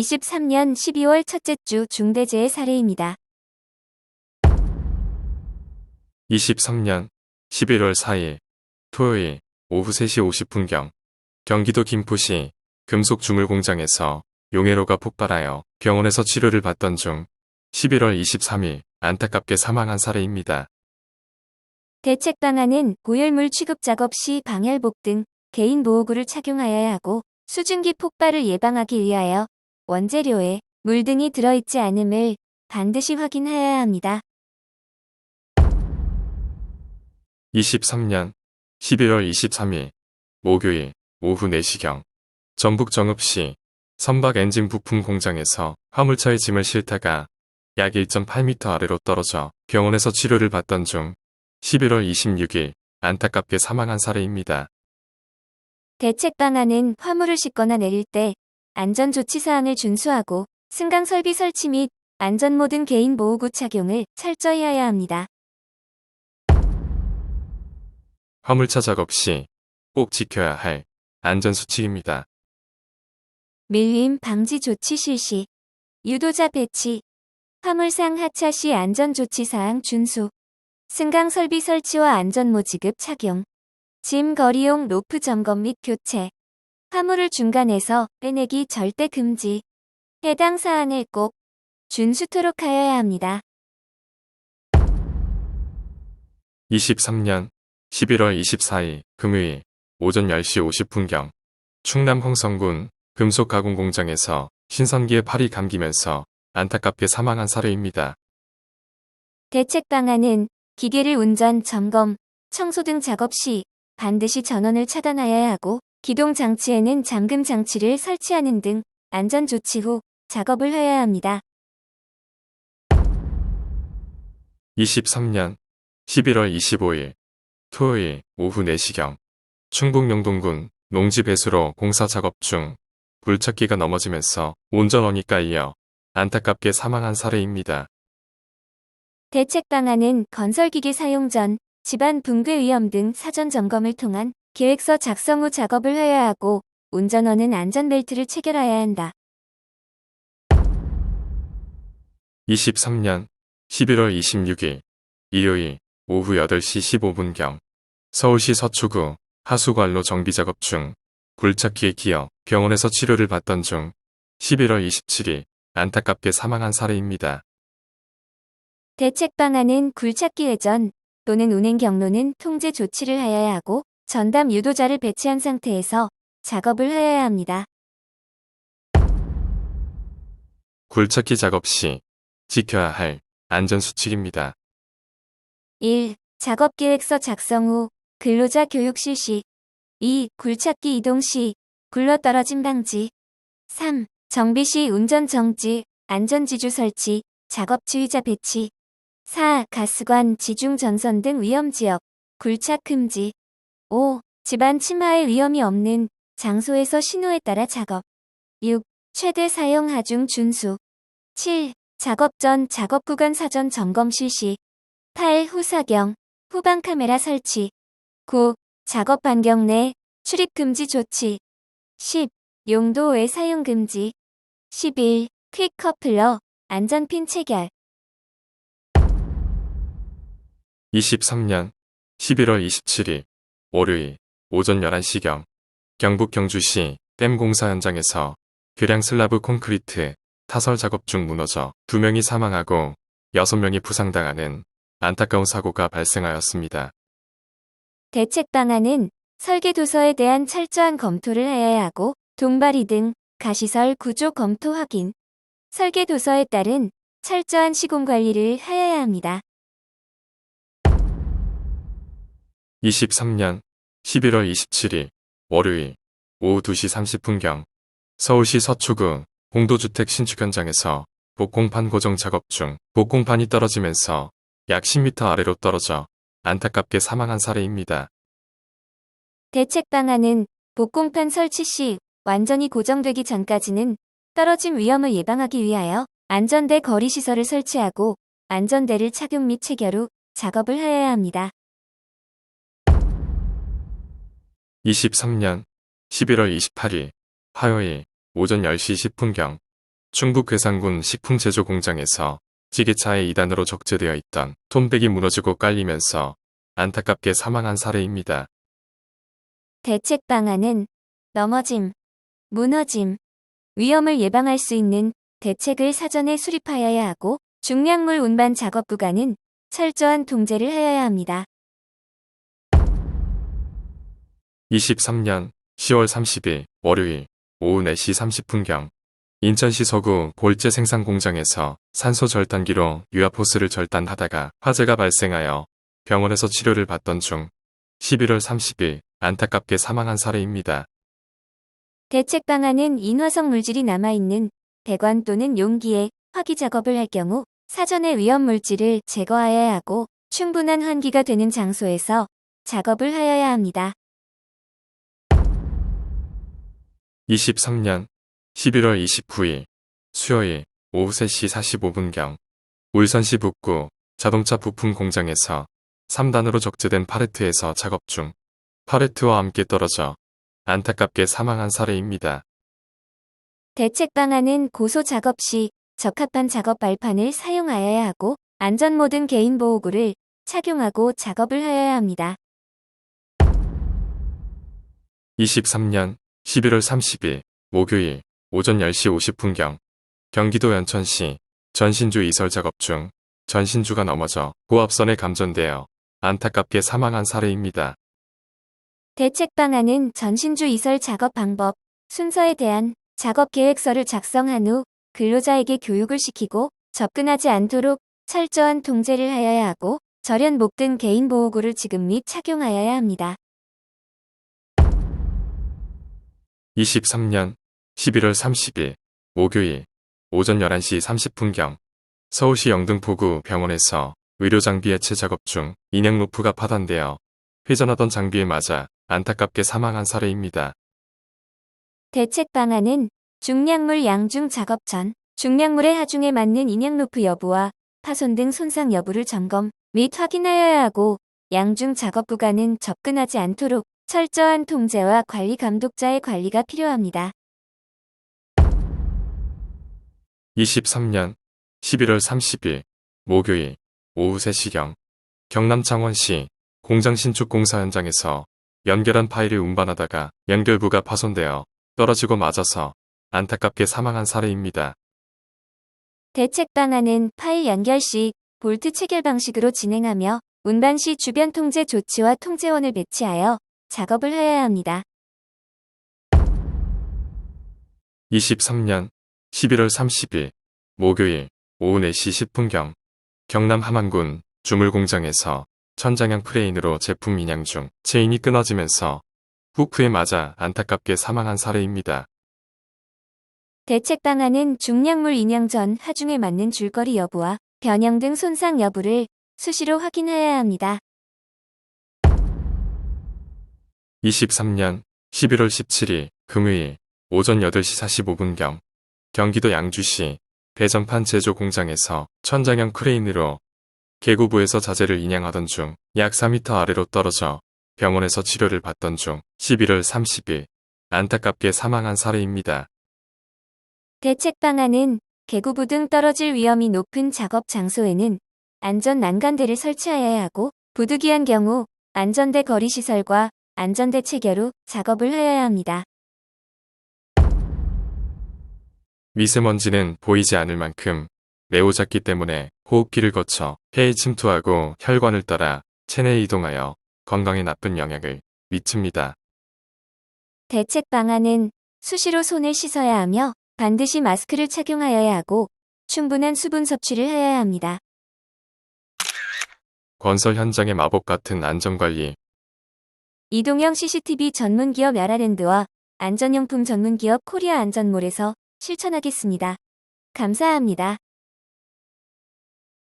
2023년 12월 첫째 주 중대재해 사례입니다. 23년 11월 4일 토요일 오후 3시 50분경 경기도 김포시 금속 주물 공장에서 용해로가 폭발하여 병원에서 치료를 받던 중 11월 23일 안타깝게 사망한 사례입니다. 대책 방안은 고열물 취급 작업 시 방열복 등 개인 보호구를 착용하여야 하고 수증기 폭발을 예방하기 위하여 원재료에 물 등이 들어있지 않음을 반드시 확인하여야 합니다. 23년 11월 23일 목요일 오후 4시경 전북 정읍시 선박 엔진 부품 공장에서 화물차에 짐을 싣다가 약 1.8m 아래로 떨어져 병원에서 치료를 받던 중 11월 26일 안타깝게 사망한 사례입니다. 대책 방안은 화물을 싣거나 내릴 때 안전조치사항을 준수하고 승강 설비 설치 및 안전모 등 개인 보호구 착용을 철저히 해야 합니다. 화물차 작업 시 꼭 지켜야 할 안전수칙입니다. 밀림 방지 조치 실시, 유도자 배치, 화물상 하차 시 안전조치사항 준수, 승강 설비 설치와 안전모 지급 착용, 짐 거리용 로프 점검 및 교체, 화물을 중간에서 빼내기 절대 금지, 해당 사항을 꼭 준수토록 하여야 합니다. 23년 11월 24일 금요일 오전 10시 50분경 충남 홍성군 금속가공공장에서 신선기에 팔이 감기면서 안타깝게 사망한 사례입니다. 대책 방안은 기계를 운전, 점검, 청소 등 작업 시 반드시 전원을 차단하여야 하고 기동 장치에는 잠금 장치를 설치하는 등 안전 조치 후 작업을 해야 합니다. 23년 11월 25일 토요일 오후 4시경 충북 영동군 농지 배수로 공사 작업 중 굴착기가 넘어지면서 운전원이 깔려 안타깝게 사망한 사례입니다. 대책 방안은 건설기계 사용 전 집안 붕괴 위험 등 사전 점검을 통한 계획서 작성 후 작업을 해야 하고 운전원은 안전벨트를 체결해야 한다. 23년 11월 26일 일요일 오후 8시 15분경 서울시 서초구 하수관로 정비작업 중 굴착기에 기어 병원에서 치료를 받던 중 11월 27일 안타깝게 사망한 사례입니다. 대책 방안은 굴착기 회전 또는 운행 경로는 통제 조치를 하여야 하고 전담 유도자를 배치한 상태에서 작업을 하여야 합니다. 굴착기 작업 시 지켜야 할 안전수칙입니다. 1. 작업계획서 작성 후 근로자 교육 실시. 2. 굴착기 이동 시 굴러떨어짐 방지. 3. 정비 시 운전 정지, 안전지주 설치, 작업 지휘자 배치. 4. 가스관, 지중 전선 등 위험지역, 굴착 금지. 5. 집안 침하의 위험이 없는 장소에서 신호에 따라 작업. 6. 최대 사용 하중 준수. 7. 작업 전 작업 구간 사전 점검 실시. 8. 후사경, 후방 카메라 설치. 9. 작업 반경 내 출입 금지 조치. 10. 용도 외 사용 금지. 11. 퀵 커플러, 안전핀 체결. 23년 11월 27일 월요일 오전 11시경 경북 경주시 댐 공사 현장에서 교량 슬라브 콘크리트 타설 작업 중 무너져 2명이 사망하고 6명이 부상당하는 안타까운 사고가 발생하였습니다. 대책 방안은 설계 도서에 대한 철저한 검토를 해야 하고 동발이 등 가시설 구조 검토 확인, 설계 도서에 따른 철저한 시공 관리를 하여야 합니다. 23년 11월 27일 월요일 오후 2시 30분경 서울시 서초구 공도주택 신축 현장에서 복공판 고정 작업 중 복공판이 떨어지면서 약 10m 아래로 떨어져 안타깝게 사망한 사례입니다. 대책 방안은 복공판 설치 시 완전히 고정되기 전까지는 떨어짐 위험을 예방하기 위하여 안전대 거리 시설을 설치하고 안전대를 착용 및 체결 후 작업을 하여야 합니다. 23년 11월 28일 화요일 오전 10시 10분경 충북 괴산군 식품제조 공장에서 지게차의 2단으로 적재되어 있던 톤백이 무너지고 깔리면서 안타깝게 사망한 사례입니다. 대책 방안은 넘어짐, 무너짐, 위험을 예방할 수 있는 대책을 사전에 수립하여야 하고 중량물 운반 작업 구간은 철저한 통제를 하여야 합니다. 23년 10월 30일 월요일 오후 4시 30분경 인천시 서구 볼제 생산 공장에서 산소 절단기로 유아포스를 절단하다가 화재가 발생하여 병원에서 치료를 받던 중 11월 30일 안타깝게 사망한 사례입니다. 대책 방안은 인화성 물질이 남아있는 배관 또는 용기에 화기 작업을 할 경우 사전에 위험 물질을 제거하여야 하고 충분한 환기가 되는 장소에서 작업을 하여야 합니다. 23년 11월 29일 수요일 오후 3시 45분경 울산시 북구 자동차 부품 공장에서 3단으로 적재된 팔레트에서 작업 중 팔레트와 함께 떨어져 안타깝게 사망한 사례입니다. 대책 방안은 고소 작업 시 적합한 작업 발판을 사용하여야 하고 안전 모든 개인 보호구를 착용하고 작업을 하여야 합니다. 23년 11월 30일 목요일 오전 10시 50분경 경기도 연천시 전신주 이설 작업 중 전신주가 넘어져 고압선에 감전되어 안타깝게 사망한 사례입니다. 대책 방안은 전신주 이설 작업 방법, 순서에 대한 작업 계획서를 작성한 후 근로자에게 교육을 시키고 접근하지 않도록 철저한 통제를 하여야 하고 절연목 등 개인 보호구를 지급 및 착용하여야 합니다. 23년 11월 30일 목요일 오전 11시 30분경 서울시 영등포구 병원에서 의료장비 해체 작업 중 인양 루프가 파단되어 회전하던 장비에 맞아 안타깝게 사망한 사례입니다. 대책 방안은 중량물 양중 작업 전 중량물의 하중에 맞는 인양 루프 여부와 파손 등 손상 여부를 점검 및 확인하여야 하고 양중 작업 구간은 접근하지 않도록 철저한 통제와 관리 감독자의 관리가 필요합니다. 23년 11월 30일 목요일 오후 3시경 경남 창원시 공장 신축 공사 현장에서 연결한 파일을 운반하다가 연결부가 파손되어 떨어지고 맞아서 안타깝게 사망한 사례입니다. 대책 방안은 파일 연결 시 볼트 체결 방식으로 진행하며 운반 시 주변 통제 조치와 통제원을 배치하여 작업을 하여야 합니다. 23년 11월 30일 목요일 오후 4시 10분경 경남 함안군 주물공장에서 천장형 크레인으로 제품 인양 중 체인이 끊어지면서 후크에 맞아 안타깝게 사망한 사례입니다. 대책 방안은 중량물 인양 전 하중에 맞는 줄거리 여부와 변형 등 손상 여부를 수시로 확인해야 합니다. 23년 11월 17일 금요일 오전 8시 45분경 경기도 양주시 배전판 제조 공장에서 천장형 크레인으로 계구부에서 자재를 인양하던 중 약 4m 아래로 떨어져 병원에서 치료를 받던 중 11월 30일 안타깝게 사망한 사례입니다. 대책 방안은 계구부 등 떨어질 위험이 높은 작업 장소에는 안전 난간대를 설치하여야 하고 부득이한 경우 안전대 거리 시설과 안전대 체결 후 작업을 하여야 합니다. 미세먼지는 보이지 않을 만큼 매우 작기 때문에 호흡기를 거쳐 폐에 침투하고 혈관을 따라 체내에 이동하여 건강에 나쁜 영향을 미칩니다. 대책 방안은 수시로 손을 씻어야 하며 반드시 마스크를 착용하여야 하고 충분한 수분 섭취를 하여야 합니다. 건설 현장의 마법 같은 안전관리. 이동형 CCTV 전문기업 야라랜드와 안전용품 전문기업 코리아 안전몰에서 실천하겠습니다. 감사합니다.